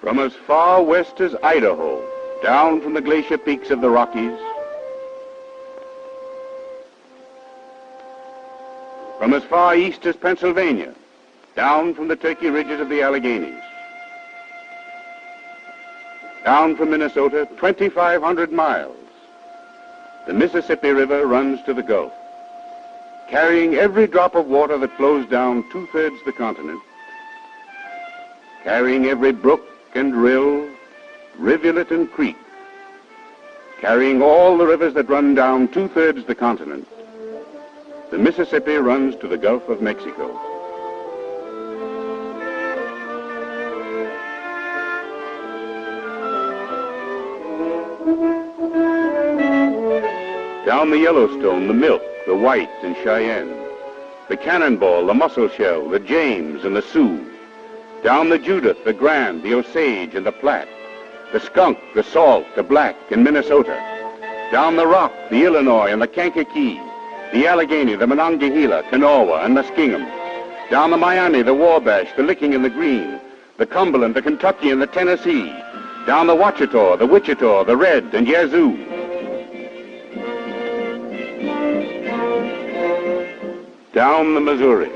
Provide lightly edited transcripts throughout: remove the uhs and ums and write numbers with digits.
From as far west as Idaho, down from the glacier peaks of the Rockies, from as far east as Pennsylvania, down from the Turkey ridges of the Alleghenies, down from Minnesota, 2,500 miles, the Mississippi River runs to the Gulf, carrying every drop of water that flows down two-thirds the continent, carrying every brook and rill, rivulet and creek, carrying all the rivers that run down two-thirds the continent. The Mississippi runs to the Gulf of Mexico. Down the Yellowstone, the Milk, the White and Cheyenne, the Cannonball, the Musselshell, the James and the Sioux, down the Judith, the Grand, the Osage and the Platte, the Skunk, the Salt, the Black in Minnesota, down the Rock, the Illinois and the Kankakee, the Allegheny, the Monongahela, Kanawha and Muskingum, down the Miami, the Wabash, the Licking and the Green, the Cumberland, the Kentucky and the Tennessee, down the Ouachita, the Wichita, the Red and Yazoo. Down the Missouri,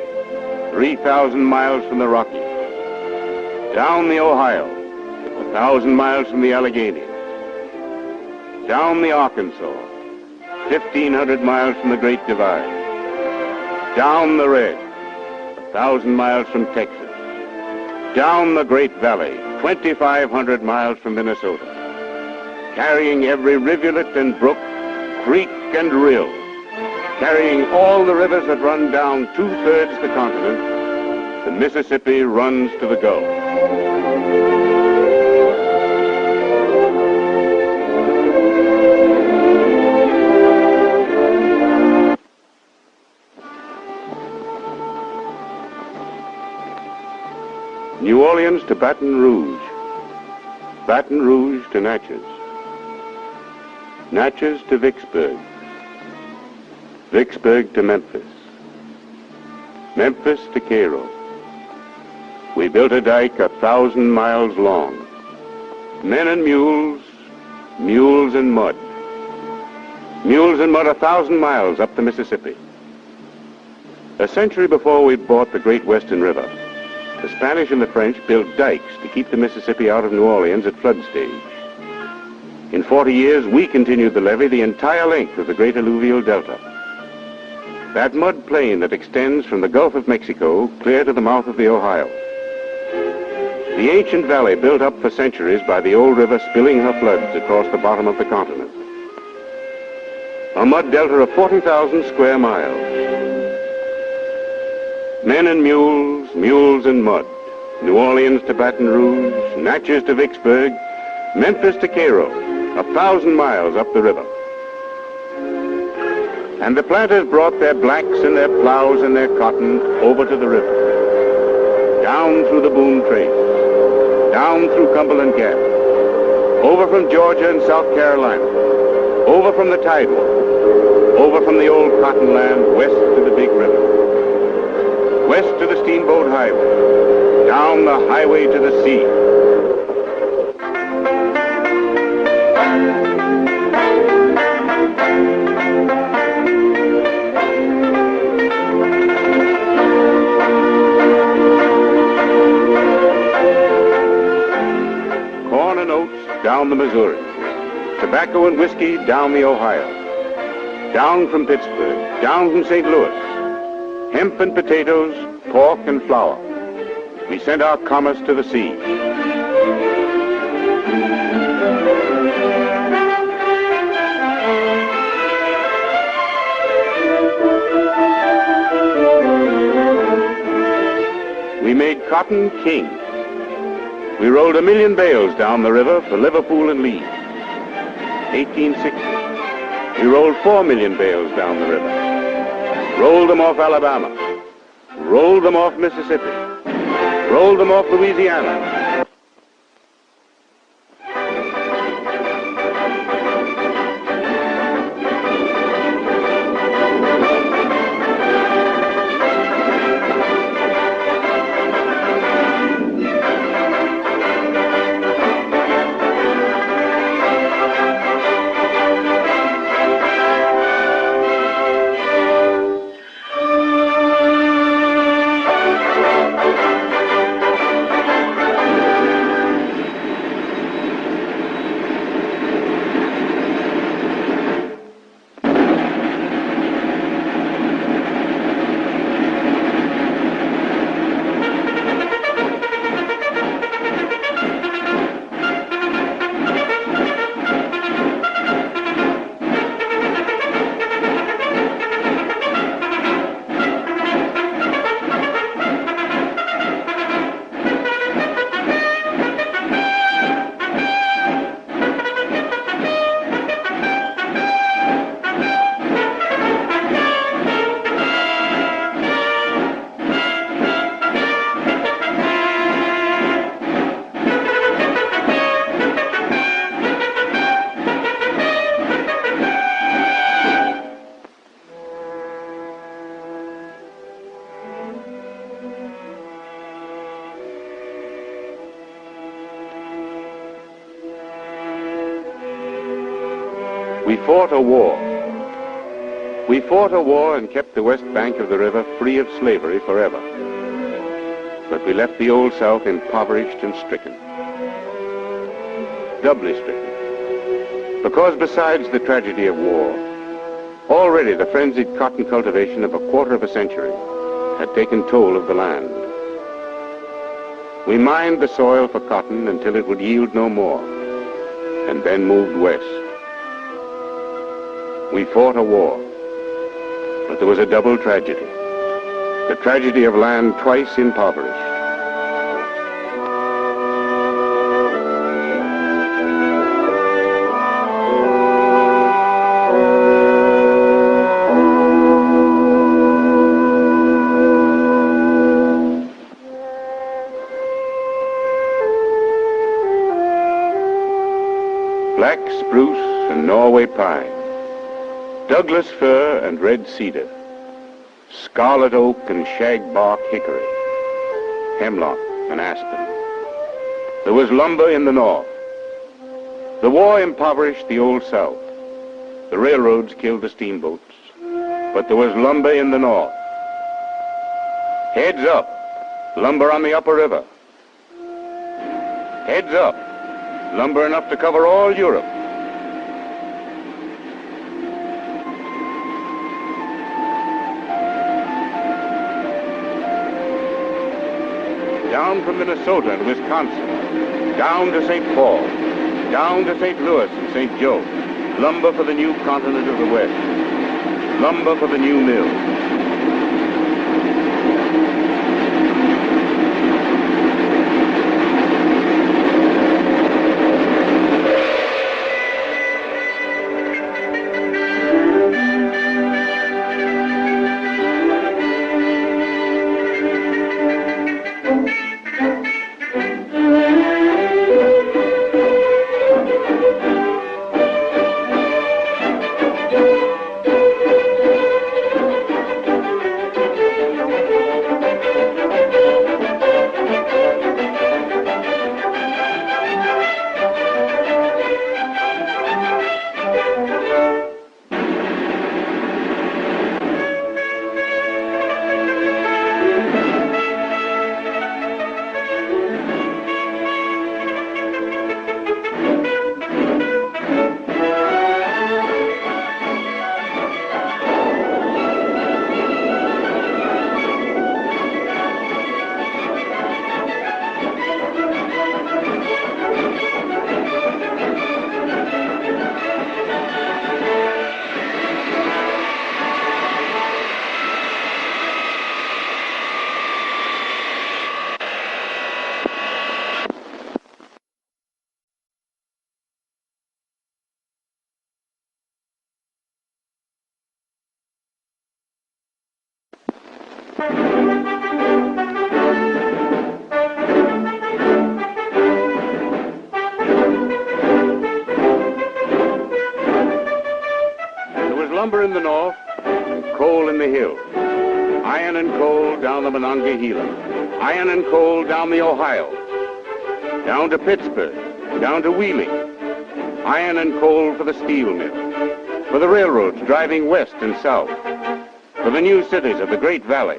3,000 miles from the Rockies, down the Ohio, 1,000 miles from the Alleghenies, down the Arkansas, 1,500 miles from the Great Divide, down the Red, 1,000 miles from Texas, down the Great Valley, 2,500 miles from Minnesota, carrying every rivulet and brook, creek and rill, carrying all the rivers that run down two-thirds the continent. The Mississippi runs to the Gulf. New Orleans to Baton Rouge, Baton Rouge to Natchez, Natchez to Vicksburg, Vicksburg to Memphis, Memphis to Cairo. We built a dike 1,000 miles long. Men and mules, mules and mud. Mules and mud 1,000 miles up the Mississippi. A century before we bought the Great Western River, the Spanish and the French built dikes to keep the Mississippi out of New Orleans at flood stage. In 40 years, we continued to levee the entire length of the Great Alluvial Delta. That mud plain that extends from the Gulf of Mexico clear to the mouth of the Ohio. The ancient valley built up for centuries by the old river spilling her floods across the bottom of the continent. A mud delta of 40,000 square miles. Men and mules, mules and mud. New Orleans to Baton Rouge, Natchez to Vicksburg, Memphis to Cairo, 1,000 miles up the river. And the planters brought their blacks and their plows and their cotton over to the river, down through the Boone Trace, down through Cumberland Gap, over from Georgia and South Carolina, over from the Tidewater, over from the old cotton land west to the Big River, west to the Steamboat Highway, down the highway to the sea. the Missouri. Tobacco and whiskey down the Ohio. Down from Pittsburgh, down from St. Louis. Hemp and potatoes, pork and flour. We sent our commerce to the sea. We made cotton king. We rolled 1 million bales down the river for Liverpool and Leeds. 1860, we rolled 4 million bales down the river. Rolled them off Alabama. Rolled them off Mississippi. Rolled them off Louisiana. We fought a war. We fought a war and kept the west bank of the river free of slavery forever. But we left the Old South impoverished and stricken. Doubly stricken. Because besides the tragedy of war, already the frenzied cotton cultivation of a quarter of a century had taken toll of the land. We mined the soil for cotton until it would yield no more, and then moved west. We fought a war, but there was a double tragedy. The tragedy of land twice impoverished. Black spruce and Norway pine, Douglas fir and red cedar, scarlet oak and shagbark hickory, hemlock and aspen. There was lumber in the north. The war impoverished the Old South. The railroads killed the steamboats, but there was lumber in the north. Heads up, lumber on the upper river. Heads up, lumber enough to cover all Europe. Down from Minnesota and Wisconsin, down to St. Paul, down to St. Louis and St. Joe, lumber for the new continent of the West, lumber for the new mills. There was lumber in the north and coal in the hills. Iron and coal down the Monongahela. Iron and coal down the Ohio. Down to Pittsburgh. Down to Wheeling. Iron and coal for the steel mill. For the railroads driving west and south. For the new cities of the Great Valley.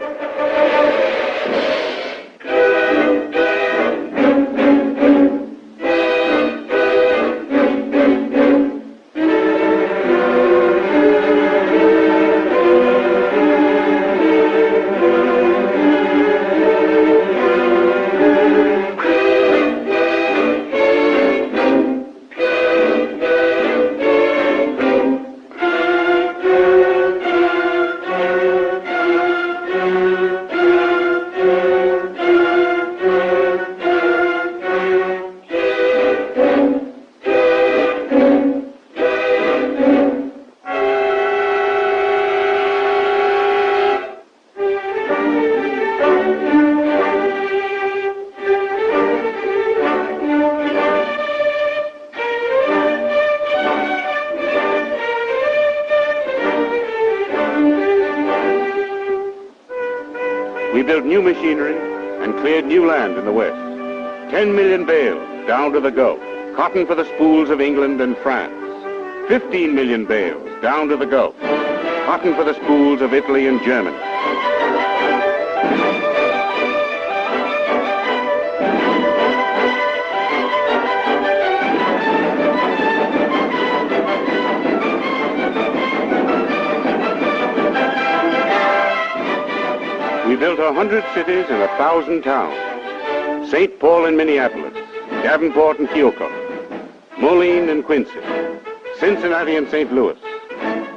We built new machinery and cleared new land in the West. 10 million bales down to the Gulf, cotton for the spools of England and France. 15 million bales down to the Gulf, cotton for the spools of Italy and Germany. We built 100 cities and 1,000 towns. St. Paul and Minneapolis, Davenport and Keokuk, Moline and Quincy, Cincinnati and St. Louis,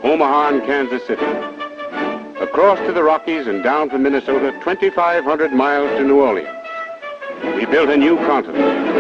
Omaha and Kansas City. Across to the Rockies and down from Minnesota, 2,500 miles to New Orleans. We built a new continent.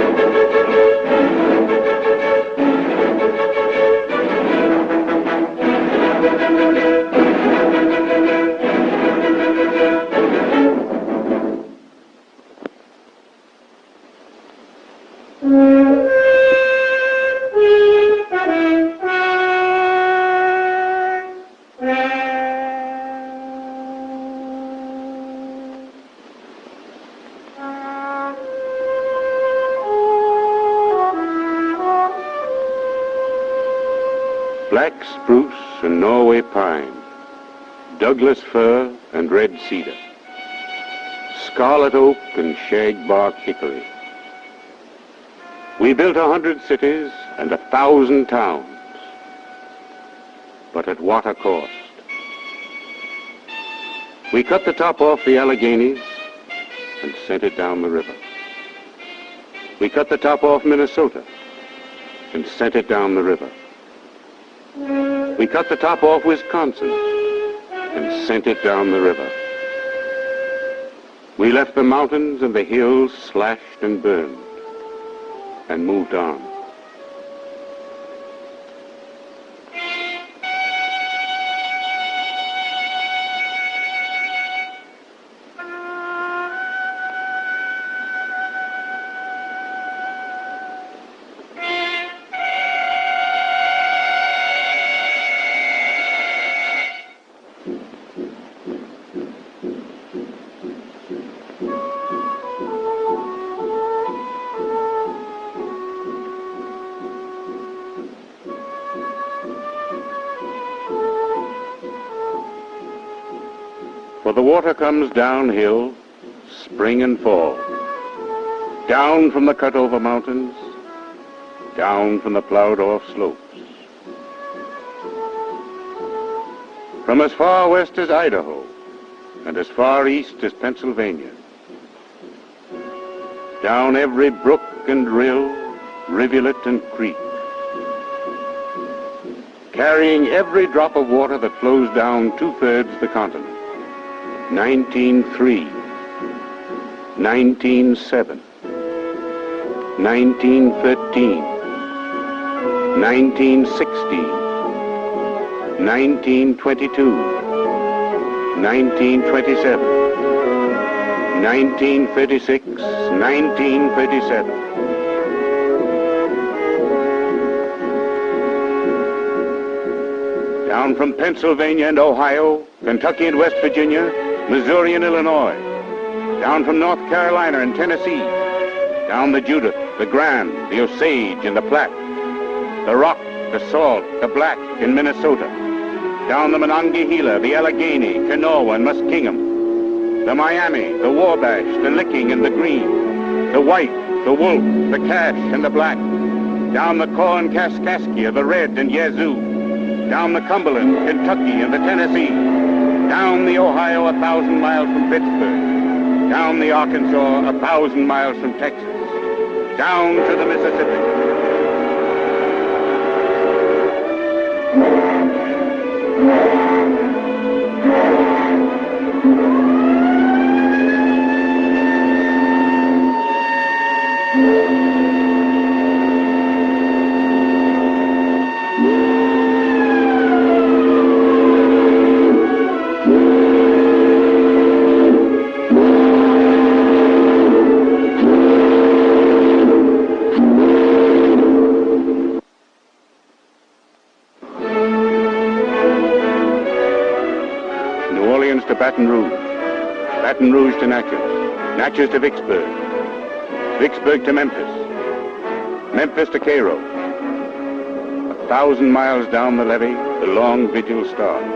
Black spruce and Norway pine, Douglas fir and red cedar, scarlet oak and shagbark hickory. We built 100 cities and 1,000 towns, but at what a cost? We cut the top off the Alleghenies and sent it down the river. We cut the top off Minnesota and sent it down the river. We cut the top off Wisconsin and sent it down the river. We left the mountains and the hills slashed and burned and moved on. For the water comes downhill, spring and fall, down from the cut-over mountains, down from the plowed-off slopes. From as far west as Idaho and as far east as Pennsylvania. Down every brook and rill, rivulet and creek, carrying every drop of water that flows down 2/3 the continent. 1903, 1907, 1913, 1916, 1922, 1927, 1936, 1937. Down from Pennsylvania and Ohio, Kentucky and West Virginia, Missouri and Illinois. Down from North Carolina and Tennessee. Down the Judith, the Grand, the Osage and the Platte. The Rock, the Salt, the Black in Minnesota. Down the Monongahela, the Allegheny, Kanawha and Muskingum. The Miami, the Wabash, the Licking and the Green. The White, the Wolf, the Cache and the Black. Down the Kaw and Kaskaskia, the Red and Yazoo. Down the Cumberland, Kentucky and the Tennessee. Down the Ohio 1,000 miles from Pittsburgh. Down the Arkansas 1,000 miles from Texas. Down to the Mississippi. To Baton Rouge, Baton Rouge to Natchez, Natchez to Vicksburg, Vicksburg to Memphis, Memphis to Cairo. 1,000 miles down the levee, the long vigil starts.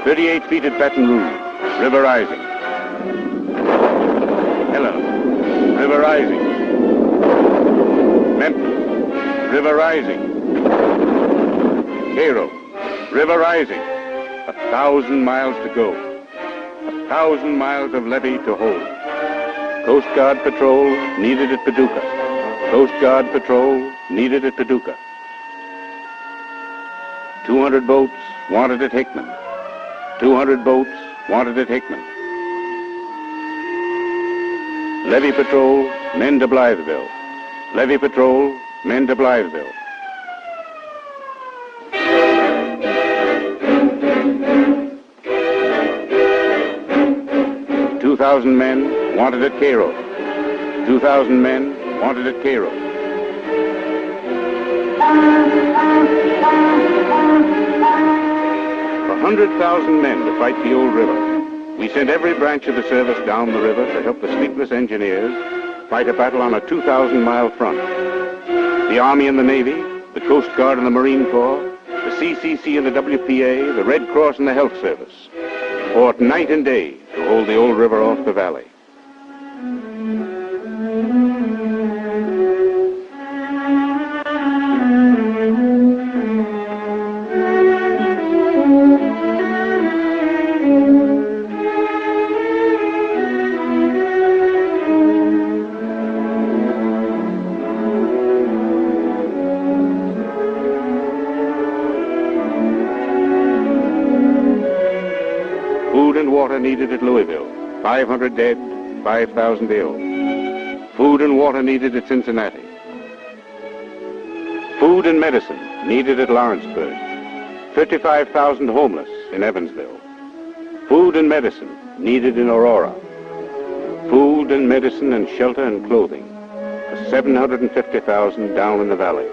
38 feet at Baton Rouge, river rising. Helena, river rising. Memphis, river rising. Cairo, river rising. 1,000 miles to go. 1,000 miles of levee to hold. Coast Guard patrol needed at Paducah. Coast Guard patrol needed at Paducah. 200 boats wanted at Hickman. 200 boats wanted at Hickman. Levee patrol, men to Blytheville. Levee patrol, men to Blytheville. 2,000 men wanted at Cairo. 2,000 men wanted at Cairo. For 100,000 men to fight the old river. We sent every branch of the service down the river to help the sleepless engineers fight a battle on a 2,000-mile front. The Army and the Navy, the Coast Guard and the Marine Corps, the CCC and the WPA, the Red Cross and the Health Service fought night and day to hold the old river off the valley. Water needed at Louisville, 500 dead, 5,000 ill. Food and water needed at Cincinnati. Food and medicine needed at Lawrenceburg, 55,000 homeless in Evansville. Food and medicine needed in Aurora. Food and medicine and shelter and clothing for 750,000 down in the valley.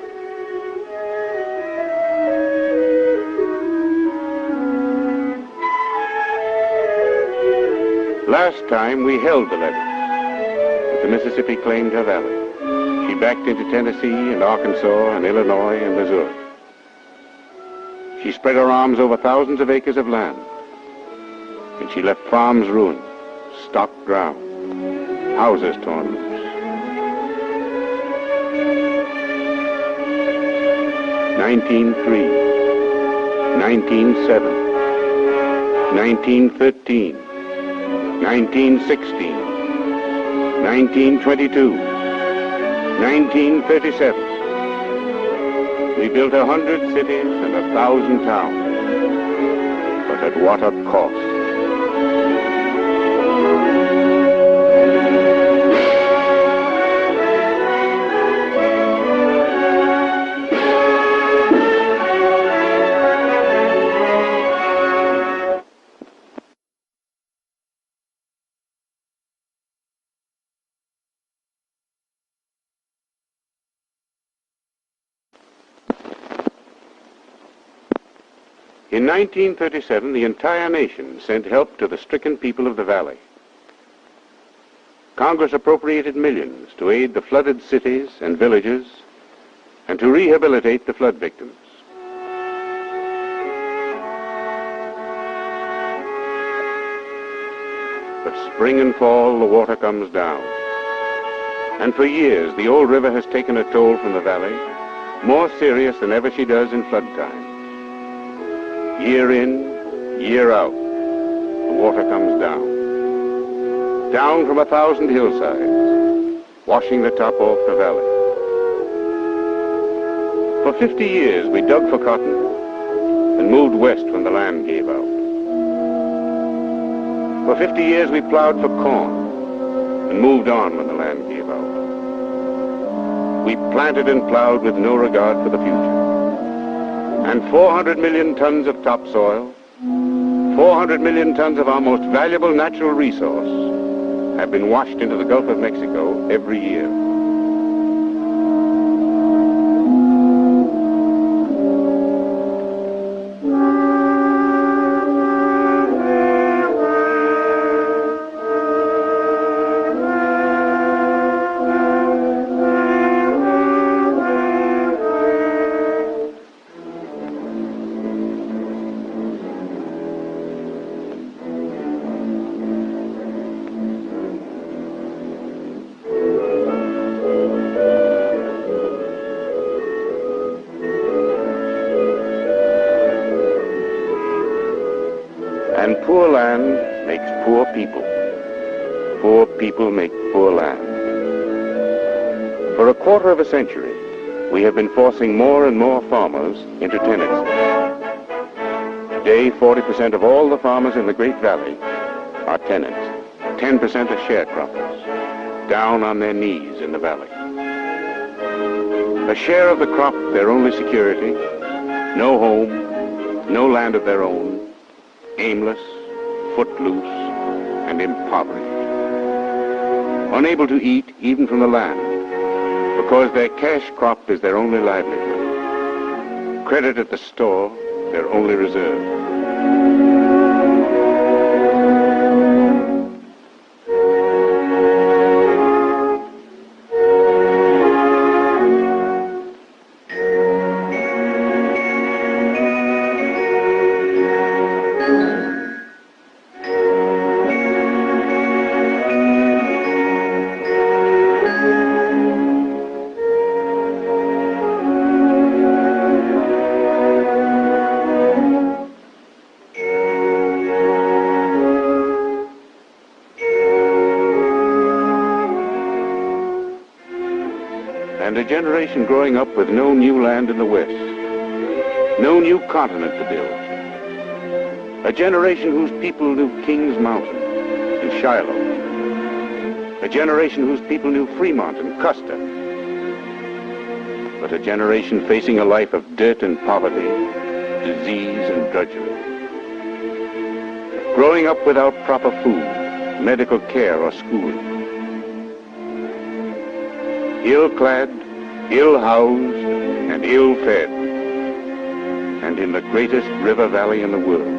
Last time we held the levee, but the Mississippi claimed her valley. She backed into Tennessee and Arkansas and Illinois and Missouri. She spread her arms over thousands of acres of land, and she left farms ruined, stock drowned, houses torn loose. 1903, 1907, 1913, 1916, 1922, 1937. We built 100 cities and 1,000 towns, but at what a cost. In 1937, the entire nation sent help to the stricken people of the valley. Congress appropriated millions to aid the flooded cities and villages and to rehabilitate the flood victims. But spring and fall, the water comes down. And for years, the old river has taken a toll from the valley, more serious than ever she does in flood time. Year in, year out, the water comes down. Down from 1,000 hillsides, washing the top off the valley. For 50 years, we dug for cotton and moved west when the land gave out. For 50 years, we plowed for corn and moved on when the land gave out. We planted and plowed with no regard for the future. And 400 million tons of topsoil, 400 million tons of our most valuable natural resource have been washed into the Gulf of Mexico every year. And poor land makes poor people. Poor people make poor land. For a quarter of a century, we have been forcing more and more farmers into tenancy. Today, 40% of all the farmers in the Great Valley are tenants. 10% are sharecroppers, down on their knees in the valley. A share of the crop, their only security, no home, no land of their own, aimless, footloose, and impoverished. Unable to eat even from the land, because their cash crop is their only livelihood. Credit at the store, their only reserve. And a generation growing up with no new land in the West, no new continent to build. A generation whose people knew Kings Mountain and Shiloh. A generation whose people knew Fremont and Custer. But a generation facing a life of dirt and poverty, disease and drudgery. Growing up without proper food, medical care or schooling. Ill-clad, ill-housed, and ill-fed, and in the greatest river valley in the world.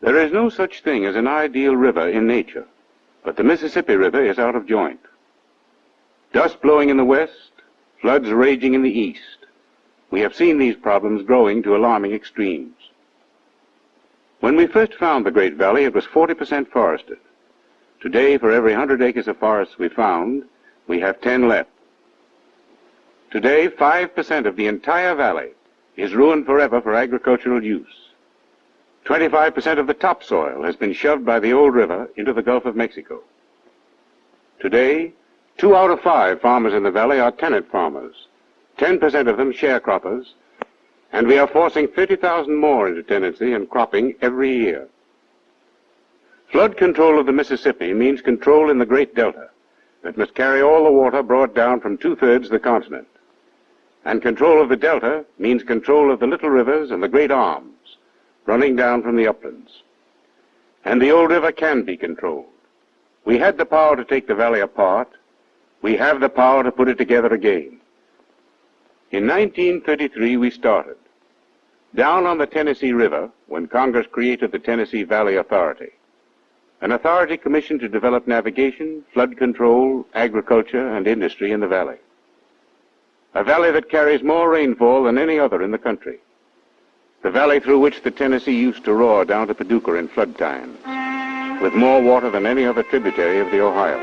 There is no such thing as an ideal river in nature, but the Mississippi River is out of joint. Dust blowing in the west, floods raging in the east. We have seen these problems growing to alarming extremes. When we first found the Great Valley, it was 40% forested. Today, for every 100 acres of forest we found, we have 10 left. Today, 5% of the entire valley is ruined forever for agricultural use. 25% of the topsoil has been shoved by the old river into the Gulf of Mexico. Today, 2 out of 5 farmers in the valley are tenant farmers, 10% of them sharecroppers, and we are forcing 30,000 more into tenancy and cropping every year. Flood control of the Mississippi means control in the Great Delta that must carry all the water brought down from 2/3 of the continent. And control of the Delta means control of the little rivers and the great arms running down from the uplands. And the old river can be controlled. We had the power to take the valley apart. We have the power to put it together again. In 1933, we started. Down on the Tennessee River, when Congress created the Tennessee Valley Authority, an authority commissioned to develop navigation, flood control, agriculture, and industry in the valley. A valley that carries more rainfall than any other in the country. The valley through which the Tennessee used to roar down to Paducah in flood times, with more water than any other tributary of the Ohio.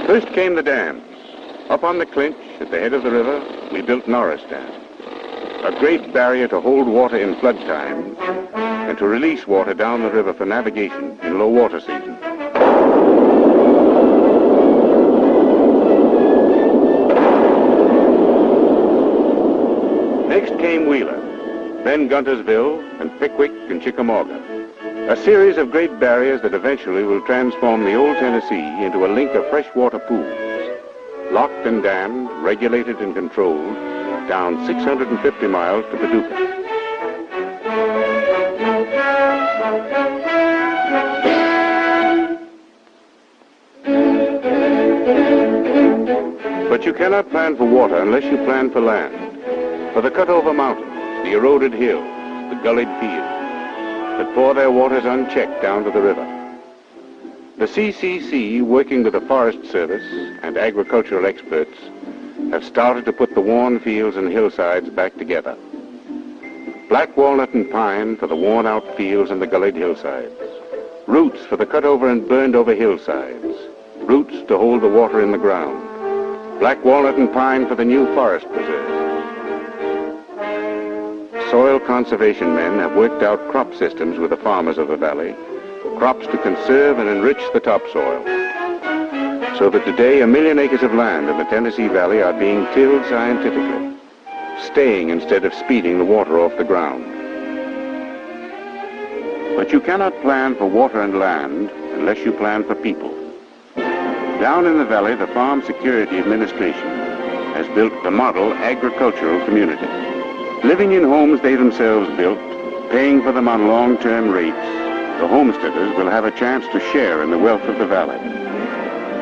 First came the dams. Up on the Clinch, at the head of the river, we built Norris Dam, a great barrier to hold water in flood times and to release water down the river for navigation in low water season. Next came Wheeler, then Guntersville, and Pickwick and Chickamauga. A series of great barriers that eventually will transform the old Tennessee into a link of freshwater pools, locked and dammed, regulated and controlled, down 650 miles to Paducah. But you cannot plan for water unless you plan for land, for the cut-over mountains, the eroded hills, the gullied fields, that pour their waters unchecked down to the river. The CCC, working with the Forest Service and agricultural experts, have started to put the worn fields and hillsides back together. Black walnut and pine for the worn-out fields and the gullied hillsides. Roots for the cut-over and burned-over hillsides. Roots to hold the water in the ground. Black walnut and pine for the new forest preserve. Soil conservation men have worked out crop systems with the farmers of the valley, crops to conserve and enrich the topsoil, so that today 1 million acres of land in the Tennessee Valley are being tilled scientifically, staying instead of speeding the water off the ground. But you cannot plan for water and land unless you plan for people. Down in the valley, the Farm Security Administration has built the model agricultural community. Living in homes they themselves built, paying for them on long-term rates, the homesteaders will have a chance to share in the wealth of the valley.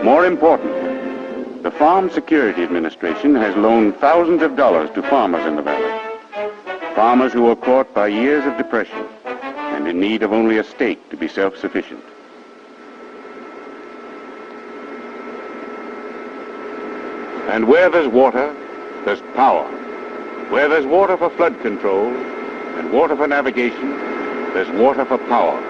More importantly, the Farm Security Administration has loaned thousands of dollars to farmers in the valley. Farmers who were caught by years of depression and in need of only a stake to be self-sufficient. And where there's water, there's power. Where there's water for flood control and water for navigation, there's water for power.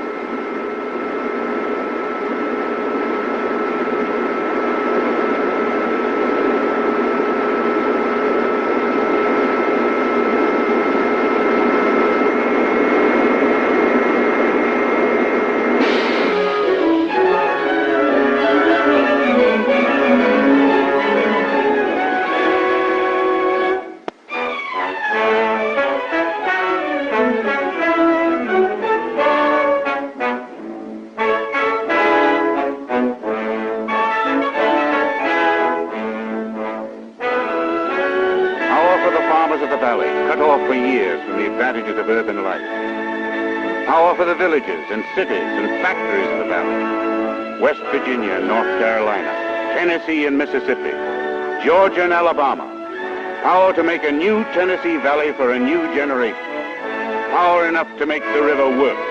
Power for the villages and cities and factories of the valley. West Virginia and North Carolina, Tennessee and Mississippi, Georgia and Alabama. Power to make a new Tennessee Valley for a new generation. power enough to make the river work.